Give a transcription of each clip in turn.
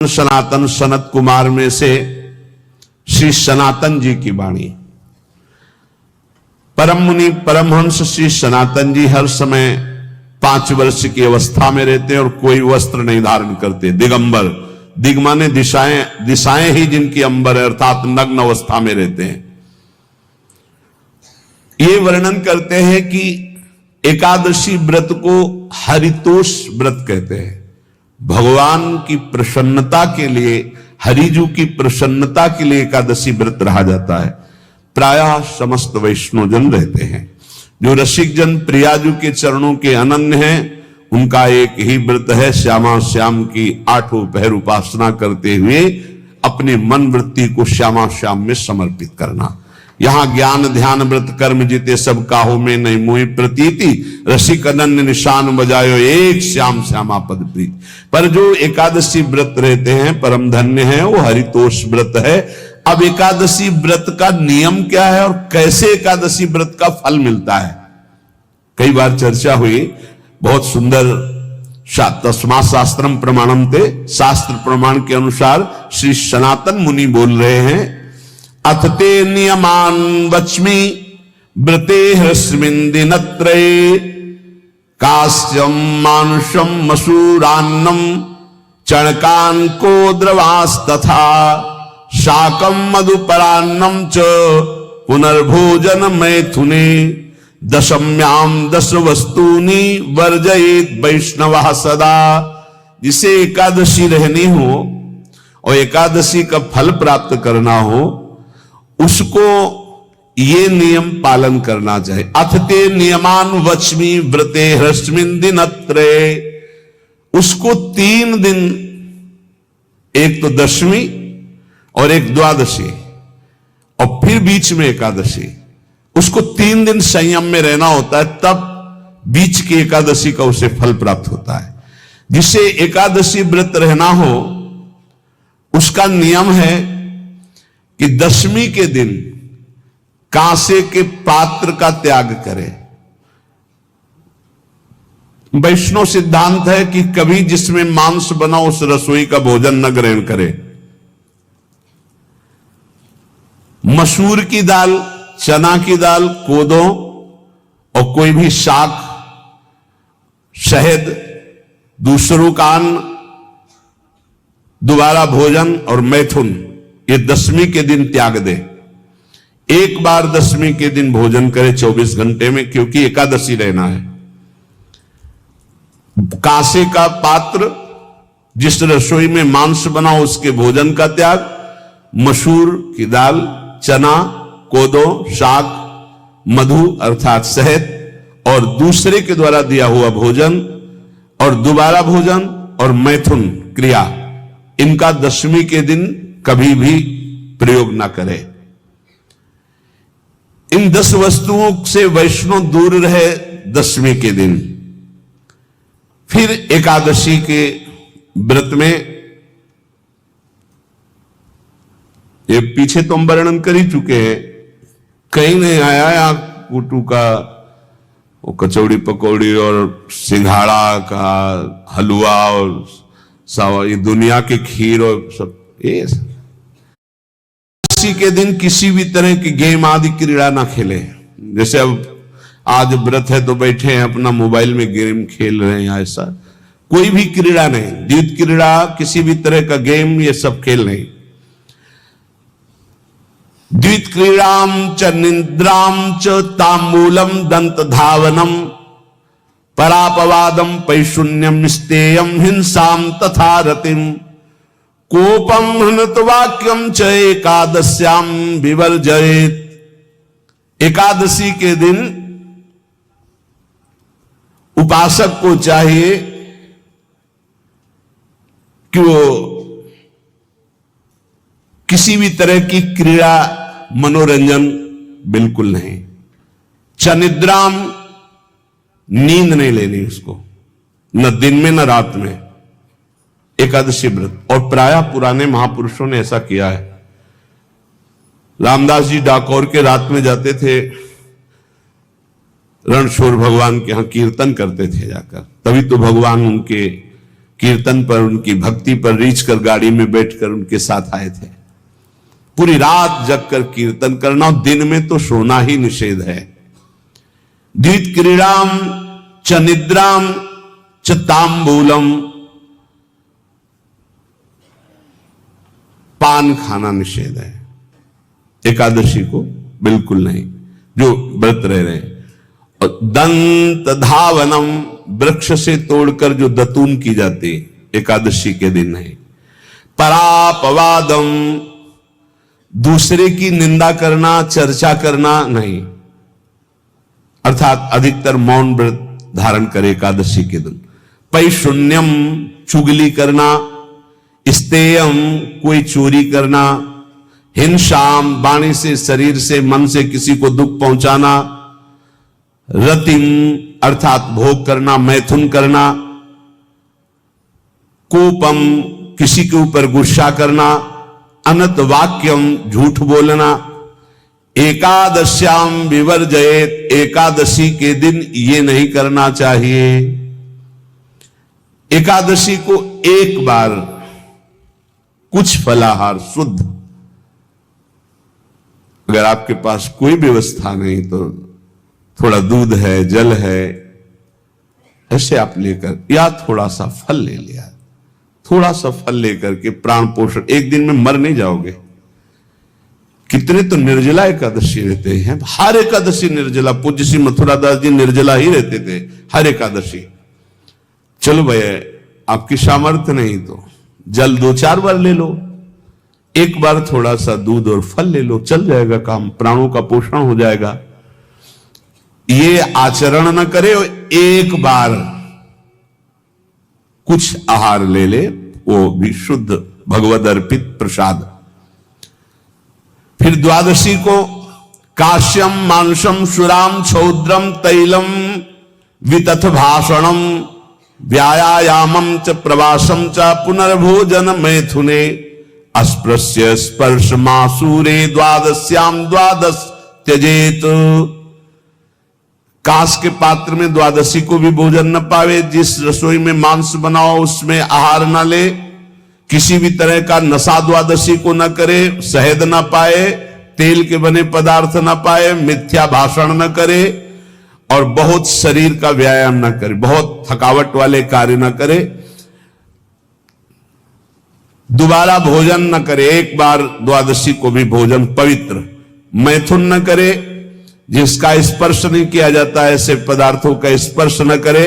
सनातन सनत कुमार में से श्री सनातन जी की वाणी। परम मुनि परमहंस श्री सनातन जी हर समय 5 वर्ष की अवस्था में रहते हैं और कोई वस्त्र नहीं धारण करते, दिगंबर। दिग माने दिशाएं, दिशाएं ही जिनकी अंबर है, अर्थात नग्न अवस्था में रहते हैं। ये वर्णन करते हैं कि एकादशी व्रत को हरितोष व्रत कहते हैं। भगवान की प्रसन्नता के लिए, हरिजू की प्रसन्नता के लिए एकादशी व्रत रहा जाता है। प्रायः समस्त वैष्णवजन रहते हैं। जो रसिक जन प्रियाजू के चरणों के अनन्य हैं, उनका एक ही व्रत है, श्यामा श्याम की 8 पहर उपासना करते हुए अपने मन वृत्ति को श्यामा श्याम में समर्पित करना। यहां ज्ञान ध्यान व्रत कर्म जीते सब काहो में नहीं मोहि प्रतीति, रसिक अनन्य निशान बजायो एक श्याम श्यामा पद प्रीति। पर जो एकादशी व्रत रहते हैं परम धन्य है, वो हरितोष व्रत है। अब एकादशी व्रत का नियम क्या है और कैसे एकादशी व्रत का फल मिलता है, कई बार चर्चा हुई। बहुत सुंदर तस्मा शास्त्रम प्रमाणम थे, शास्त्र प्रमाण के अनुसार श्री सनातन मुनि बोल रहे हैं, अथ ते नियमान वच्मि व्रते ह्रस्मिन् दिनत्रये, कास्यम मानुषम मसूरान्नम चणकान को द्रवास्तथा, शाकम मधुपरान्नम च पुनर्भोजन मैथुने, दशम्याम 10 वस्तूनि वर्जयेत वैष्णवः सदा। जिसे एकादशी रहनी हो और एकादशी का फल प्राप्त करना हो, उसको ये नियम पालन करना चाहिए। अथ ते नियमान वच्मि व्रते ह्रस्मिन् दिनत्रये, उसको 3 दिन, एक तो दशमी और एक द्वादशी और फिर बीच में एकादशी, उसको 3 दिन संयम में रहना होता है, तब बीच की एकादशी का उसे फल प्राप्त होता है। जिसे एकादशी व्रत रहना हो उसका नियम है कि दशमी के दिन कांसे के पात्र का त्याग करे। वैष्णव सिद्धांत है कि कभी जिसमें मांस बना उस रसोई का भोजन न ग्रहण करे। मसूर की दाल, चना की दाल, कोदो और कोई भी शाक, शहद, दूसरों का अन्न, दोबारा भोजन और मैथुन, ये दशमी के दिन त्याग दे। एक बार दशमी के दिन भोजन करे 24 घंटे में, क्योंकि एकादशी रहना है। कांसे का पात्र, जिस रसोई में मांस बना उसके भोजन का त्याग, मसूर की दाल, चना, कोदो, शाक, मधु अर्थात शहद और दूसरे के द्वारा दिया हुआ भोजन और दोबारा भोजन और मैथुन क्रिया, इनका दशमी के दिन कभी भी प्रयोग ना करे। इन 10 वस्तुओं से वैष्णव दूर रहे दशमी के दिन। फिर एकादशी के व्रत में, ये पीछे तो हम वर्णन कर ही चुके हैं, कहीं नहीं आया या कुटू का वो कचौड़ी पकौड़ी और सिंघाड़ा का हलवा और सावा, ये दुनिया के खीर और सब। इसी के दिन किसी भी तरह की गेम आदि क्रीड़ा ना खेले। जैसे अब आज व्रत है तो बैठे हैं अपना मोबाइल में गेम खेल रहे हैं, ऐसा कोई भी क्रीड़ा नहीं। द्वित क्रीड़ा, किसी भी तरह का गेम, ये सब खेल नहीं। द्वित क्रीड़ाम च निद्राम च तांबूलम दंत धावनम, परापवादम पैशून्यम स्तेयम हिंसाम तथा रतिम, कोपम हनत वाक्यम च एकादश्याम विवर्जयेत। एकादशी के दिन उपासक को चाहिए कि वो किसी भी तरह की क्रीड़ा, मनोरंजन बिल्कुल नहीं। चनिद्राम, नींद नहीं लेनी उसको, न दिन में न रात में, एकादशी व्रत। और प्रायः पुराने महापुरुषों ने ऐसा किया है। रामदास जी डाकोर के रात में जाते थे, रणछोड़ भगवान के यहां कीर्तन करते थे जाकर, तभी तो भगवान उनके कीर्तन पर, उनकी भक्ति पर रीछ कर गाड़ी में बैठकर उनके साथ आए थे। पूरी रात जगकर कीर्तन करना, और दिन में तो सोना ही निषेध है। द्वित क्रीड़ाम च निद्राम च तांबूलम, पान खाना निषेध है एकादशी को, बिल्कुल नहीं, जो व्रत रह रहे हैं। और दंत धावनम, वृक्ष से तोड़कर जो दतून की जाती एकादशी के दिन नहीं। परापवादम, दूसरे की निंदा करना, चर्चा करना नहीं, अर्थात अधिकतर मौन व्रत धारण करे एकादशी के दिन। पैशून्यम, चुगली करना। स्तेयम, कोई चोरी करना। हिंसाम, वाणी से, शरीर से, मन से किसी को दुख पहुंचाना। रतिम, अर्थात भोग करना, मैथुन करना। कोपम, किसी के ऊपर गुस्सा करना। अनत वाक्यम, झूठ बोलना। एकादश्याम विवर्जयेत, एकादशी के दिन ये नहीं करना चाहिए। एकादशी को एक बार कुछ फलाहार शुद्ध, अगर आपके पास कोई व्यवस्था नहीं तो थोड़ा दूध है, जल है, ऐसे आप लेकर, या थोड़ा सा फल ले लिया, थोड़ा सा फल लेकर के प्राण पोषण, एक दिन में मर नहीं जाओगे। कितने तो निर्जला एकादशी रहते हैं, हर एकादशी निर्जला। पूज्य श्री मथुरा दास जी निर्जला ही रहते थे हर एकादशी। चलो भैया, आपकी सामर्थ्य नहीं तो जल 2-4 बार ले लो, एक बार थोड़ा सा दूध और फल ले लो, चल जाएगा काम, प्राणों का पोषण हो जाएगा। ये आचरण न करे, एक बार कुछ आहार ले ले, वो भी शुद्ध भगवद अर्पित प्रसाद। फिर द्वादशी को काश्यम मांसम सुराम छौद्रम तैलम वितथ भाषणम व्यायामम च प्रवासम च पुनर्भोजन मैथुने अस्पृश्य स्पर्श मासूरे द्वादश्याम द्वादश त्यजेत। कांस के पात्र में द्वादशी को भी भोजन न पावे। जिस रसोई में मांस बनाओ उसमें आहार न ले। किसी भी तरह का नशा द्वादशी को न करे। शहद न पाए, तेल के बने पदार्थ न पाए, मिथ्या भाषण न करे और बहुत शरीर का व्यायाम न करे, बहुत थकावट वाले कार्य न करे। दोबारा भोजन न करे, एक बार द्वादशी को भी भोजन पवित्र। मैथुन न करे, जिसका स्पर्श नहीं किया जाता ऐसे पदार्थों का स्पर्श न करे,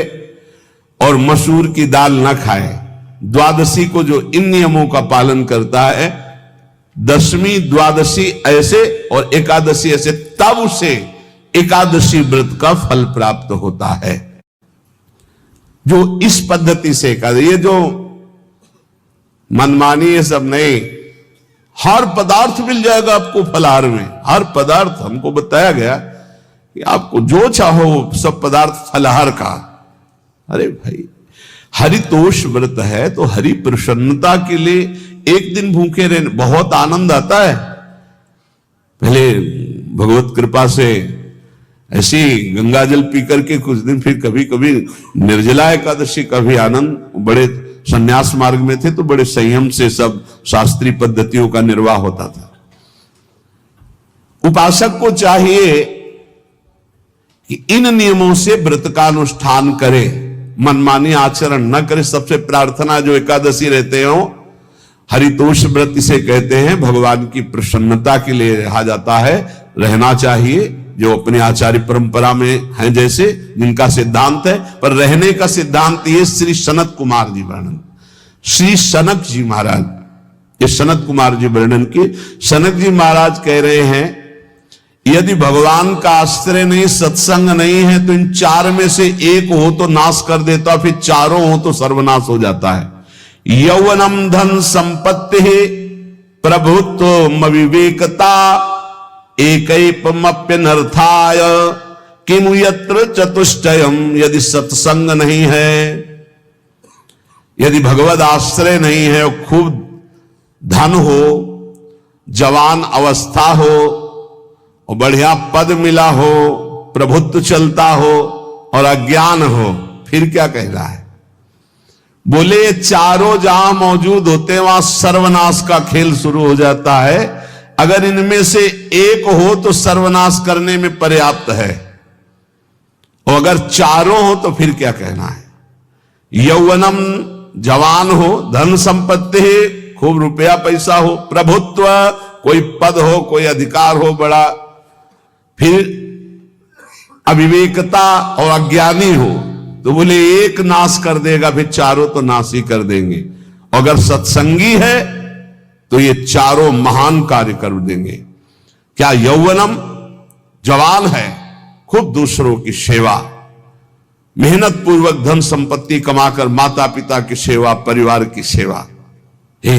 और मसूर की दाल न खाए। द्वादशी को जो इन नियमों का पालन करता है, दशमी द्वादशी ऐसे और एकादशी ऐसे, तब उसे एकादशी व्रत का फल प्राप्त होता है। जो इस पद्धति से एकादशी, ये जो मनमानी है सब नहीं, हर पदार्थ मिल जाएगा आपको फलाहार में। हर पदार्थ हमको बताया गया कि आपको जो चाहो सब पदार्थ फलाहार का। अरे भाई, हरितोष व्रत है तो हरि प्रसन्नता के लिए एक दिन भूखे रहने बहुत आनंद आता है। पहले भगवत कृपा से ऐसी गंगा जल पी करके कुछ दिन, फिर कभी कभी निर्जला एकादशी का भी आनंद। बड़े संन्यास मार्ग में थे तो बड़े संयम से सब शास्त्रीय पद्धतियों का निर्वाह होता था। उपासक को चाहिए कि इन नियमों से व्रत का अनुष्ठान करे, मनमानी आचरण न करे। सबसे प्रार्थना जो एकादशी रहते हो, हरितोष व्रत इसे कहते हैं, भगवान की प्रसन्नता के लिए रहा जाता है, रहना चाहिए। जो अपने आचार्य परंपरा में हैं जैसे, जिनका सिद्धांत है, पर रहने का सिद्धांत ये श्री सनत कुमार जी वर्णन, श्री सनक जी महाराज, ये सनत कुमार जी वर्णन की। सनक जी महाराज कह रहे हैं, यदि भगवान का आश्रय नहीं, सत्संग नहीं है, तो इन 4 में से एक हो तो नाश कर देता, फिर चारों हो तो सर्वनाश हो जाता है। यौवनम धन संपत्ति प्रभुत्व विवेकता एकैपमप्यनर्थाय किमु यत्र चतुष्टयम। यदि सत्संग नहीं है, यदि भगवद आश्रय नहीं है, खूब धन हो, जवान अवस्था हो और बढ़िया पद मिला हो, प्रभुत्व चलता हो और अज्ञान हो, फिर क्या कह रहा है? बोले ये चारों जहां मौजूद होते हैं वहां सर्वनाश का खेल शुरू हो जाता है। अगर इनमें से एक हो तो सर्वनाश करने में पर्याप्त है, और अगर चारों हो तो फिर क्या कहना है। यौवनम जवान हो, धन संपत्ति, खूब रुपया पैसा हो, प्रभुत्व, कोई पद हो, कोई अधिकार हो बड़ा, फिर अविवेकता और अज्ञानी हो, तो बोले एक नाश कर देगा, फिर चारों तो नाश ही कर देंगे। अगर सत्संगी है तो ये चारों महान कार्य कर देंगे। क्या यौवनम जवान है, खूब दूसरों की सेवा, मेहनत पूर्वक धन संपत्ति कमाकर माता पिता की सेवा, परिवार की सेवा, हे